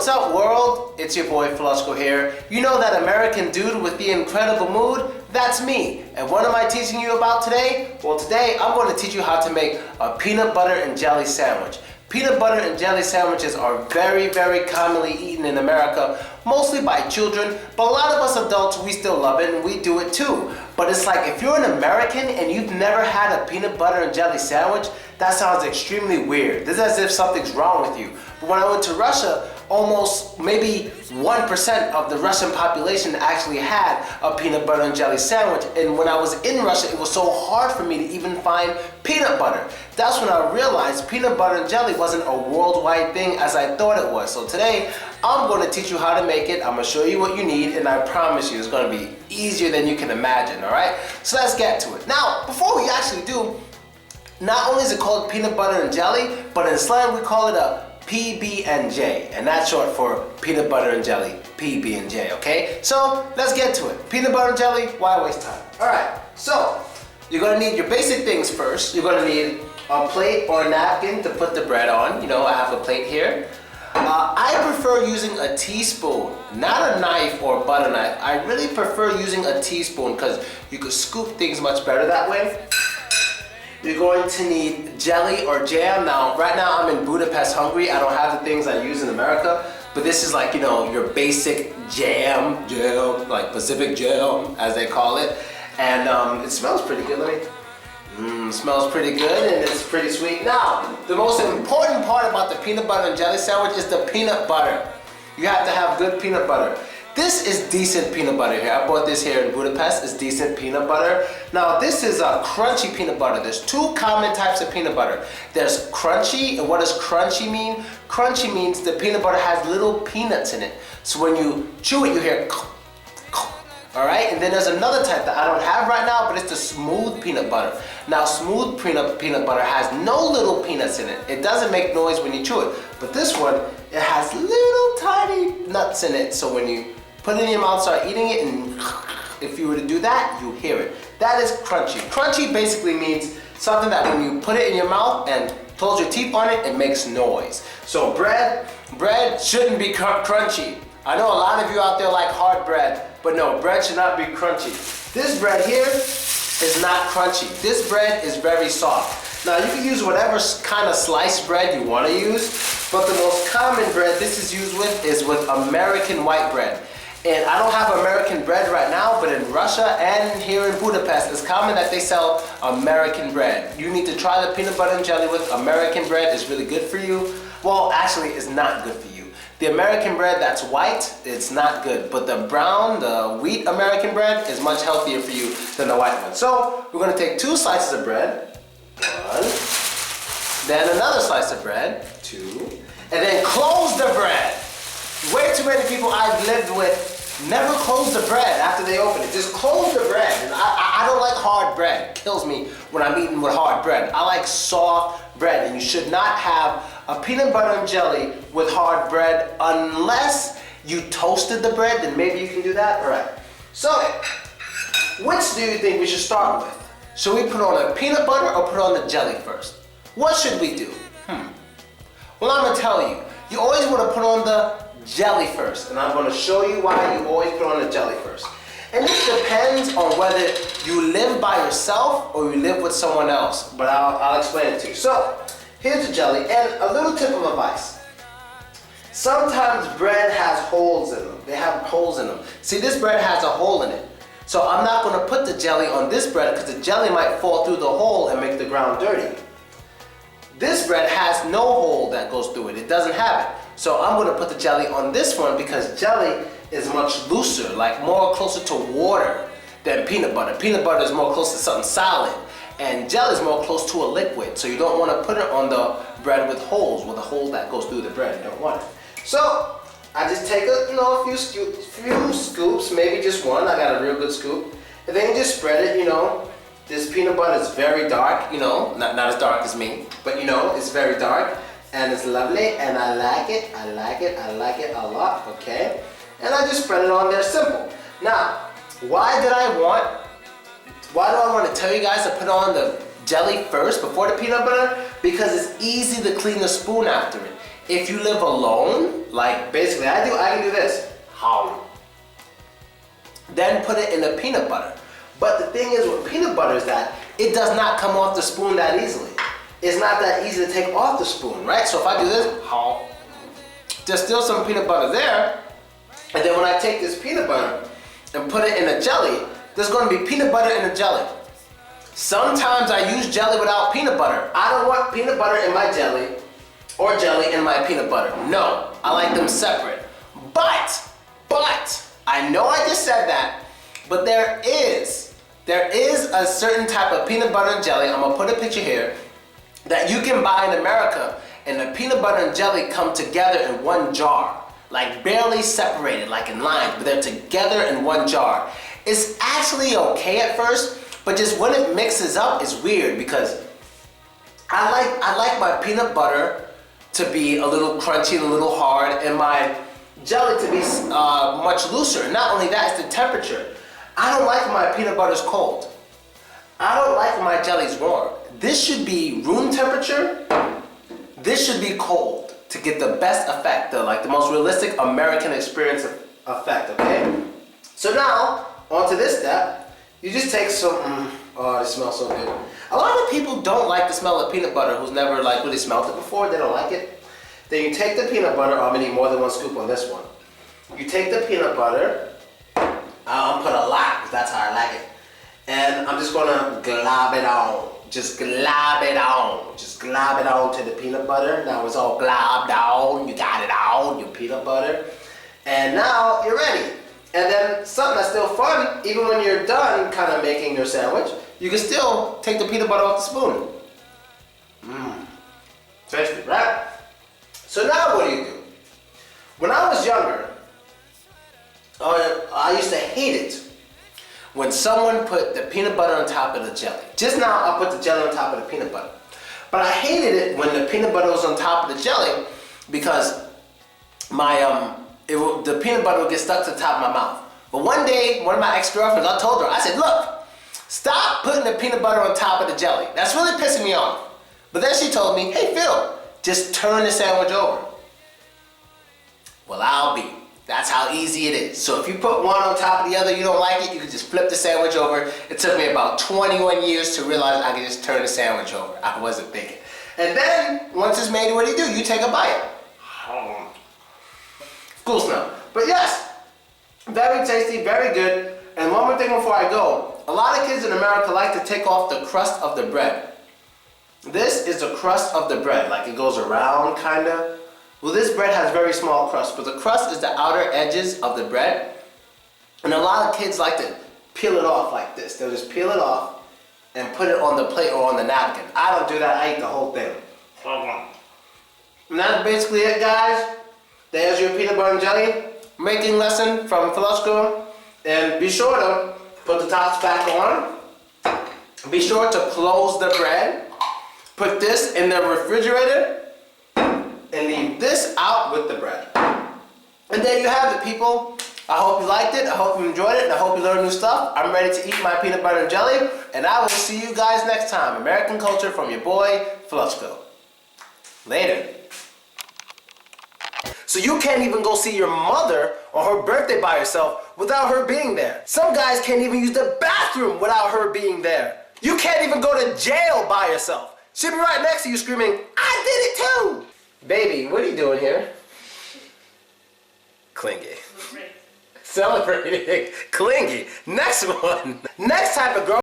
What's up, world? It's your boy Flusco here. You know that American dude with the incredible mood? That's me. And what am I teaching you about today? Well, today I'm going to teach you how to make a peanut butter and jelly sandwich. Peanut butter and jelly sandwiches are very, very commonly eaten in America, mostly by children, but a lot of us adults, we still love it and we do it too. But it's like if you're an American and you've never had a peanut butter and jelly sandwich, that sounds extremely weird. This is as if something's wrong with you. But when I went to Russia, almost maybe 1% of the Russian population actually had a peanut butter and jelly sandwich. And when I was in Russia, it was so hard for me to even find peanut butter. That's when I realized peanut butter and jelly wasn't a worldwide thing as I thought it was. So today, I'm going to teach you how to make it. I'm going to show you what you need, and I promise you it's going to be easier than you can imagine, all right? So let's get to it. Now, before we actually do, not only is it called peanut butter and jelly, but in slang we call it a PB&J, and that's short for peanut butter and jelly, PB&J, okay? So let's get to it. Peanut butter and jelly, why waste time? All right, so you're gonna need your basic things first. You're gonna need a plate or a napkin to put the bread on. You know, I have a plate here. I prefer using a teaspoon, not a knife or butter knife. I really prefer using a teaspoon because you can scoop things much better that way. You're going to need jelly or jam. Now, right now I'm in Budapest, Hungary. I don't have the things I use in America, but this is like, you know, your basic jam, like Pacific jam, as they call it. And it smells pretty good. Smells pretty good and it's pretty sweet. Now, the most important part about the peanut butter and jelly sandwich is the peanut butter. You have to have good peanut butter. This is decent peanut butter here. I bought this here in Budapest. It's decent peanut butter. Now, this is a crunchy peanut butter. There's two common types of peanut butter. There's crunchy, and what does crunchy mean? Crunchy means the peanut butter has little peanuts in it. So when you chew it, you hear all right, and then there's another type that I don't have right now, but it's the smooth peanut butter. Now, smooth peanut butter has no little peanuts in it. It doesn't make noise when you chew it. But this one, it has little tiny nuts in it. So when you put it in your mouth, start eating it, and if you were to do that, you hear it. That is crunchy. Crunchy basically means something that when you put it in your mouth and close your teeth on it, it makes noise. So bread shouldn't be crunchy. I know a lot of you out there like hard bread, but no, bread should not be crunchy. This bread here is not crunchy. This bread is very soft. Now, you can use whatever kind of sliced bread you want to use, but the most common bread this is used with is with American white bread. And I don't have American bread right now, but in Russia and here in Budapest, it's common that they sell American bread. You need to try the peanut butter and jelly with American bread. It's really good for you. Well, actually, it's not good for you. The American bread that's white, it's not good. But the brown, the wheat American bread is much healthier for you than the white one. So we're gonna take 2 slices of bread. 1, then another slice of bread, 2, and then close the bread. Way too many people I've lived with never close the bread after they open it. Just close the bread. And I don't like hard bread. It kills me when I'm eating with hard bread. I like soft bread, and you should not have a peanut butter and jelly with hard bread unless you toasted the bread, then maybe you can do that. All right. So, which do you think we should start with? Should we put on the peanut butter or put on the jelly first? What should we do? Well, I'm gonna tell you. You always want to put on the jelly first, and I'm going to show you why you always put on the jelly first. And this depends on whether you live by yourself or you live with someone else, but I'll explain it to you. So, here's the jelly, and a little tip of advice. Sometimes bread has holes in them. They have holes in them. See, this bread has a hole in it. So I'm not going to put the jelly on this bread because the jelly might fall through the hole and make the ground dirty. This bread has no hole that goes through it. It doesn't have it. So I'm going to put the jelly on this one because jelly is much looser, like more closer to water than peanut butter. Peanut butter is more close to something solid, and jelly is more close to a liquid. So you don't want to put it on the bread with holes, with a hole that goes through the bread. You don't want it. So I just take a few scoops, maybe just one. I got a real good scoop, and then you just spread it. This peanut butter is very dark, not as dark as me, but it's very dark and it's lovely and I like it a lot, okay? And I just spread it on there, simple. Now, why do I want to tell you guys to put on the jelly first before the peanut butter? Because it's easy to clean the spoon after it. If you live alone, like basically I can do this. How? Then put it in the peanut butter. But the thing is with peanut butter is that it does not come off the spoon that easily. It's not that easy to take off the spoon, right? So if I do this, how? There's still some peanut butter there. And then when I take this peanut butter and put it in a jelly, there's going to be peanut butter in the jelly. Sometimes I use jelly without peanut butter. I don't want peanut butter in my jelly or jelly in my peanut butter. No, I like them separate. But, I know I just said that, but there is a certain type of peanut butter and jelly, I'm gonna put a picture here, that you can buy in America, and the peanut butter and jelly come together in one jar. Like barely separated, like in lines, but they're together in one jar. It's actually okay at first, but just when it mixes up, it's weird because I like my peanut butter to be a little crunchy and a little hard, and my jelly to be much looser. Not only that, it's the temperature. I don't like my peanut butters cold. I don't like my jellies warm. This should be room temperature. This should be cold to get the best effect, the most realistic American experience effect, okay? So now, onto this step, you just take some, oh, it smells so good. A lot of people don't like the smell of peanut butter who's never really smelled it before, they don't like it. Then you take the peanut butter, I'm gonna need more than one scoop on this one. You take the peanut butter, I'm put a lot, because that's how I like it. And I'm just gonna glob it on. Just glob it on. Just glob it on to the peanut butter. Now it's all globbed on. You got it on, your peanut butter. And now you're ready. And then something that's still fun, even when you're done kind of making your sandwich, you can still take the peanut butter off the spoon. Tasty, right? So now what do? When I was younger, I used to hate it when someone put the peanut butter on top of the jelly. Just now I put the jelly on top of the peanut butter. But I hated it when the peanut butter was on top of the jelly because the peanut butter would get stuck to the top of my mouth. But one day, one of my ex-girlfriends, I told her, I said, look, stop putting the peanut butter on top of the jelly. That's really pissing me off. But then she told me, hey Phil, just turn the sandwich over. Well, I'll be. That's how easy it is. So if you put one on top of the other, you don't like it, you can just flip the sandwich over. It took me about 21 years to realize I could just turn the sandwich over. I wasn't thinking. And then, once it's made, what do? You take a bite. Cool smell. But yes, very tasty, very good. And one more thing before I go. A lot of kids in America like to take off the crust of the bread. This is the crust of the bread, like it goes around, kinda. Well, this bread has very small crust, but the crust is the outer edges of the bread. And a lot of kids like to peel it off like this. They'll just peel it off and put it on the plate or on the napkin. I don't do that, I eat the whole thing. And that's basically it, guys. There's your peanut butter and jelly making lesson from Flusco. And be sure to put the tops back on. Be sure to close the bread. Put this in the refrigerator. And leave this out with the bread. And there you have it, people. I hope you liked it, I hope you enjoyed it, and I hope you learned new stuff. I'm ready to eat my peanut butter and jelly, and I will see you guys next time. American Culture from your boy, Flusco. Later. So you can't even go see your mother on her birthday by yourself without her being there. Some guys can't even use the bathroom without her being there. You can't even go to jail by yourself. She'll be right next to you screaming, I did it too! Baby, what are you doing here? Clingy. Celebrating. Clingy. Next one. Next type of girl.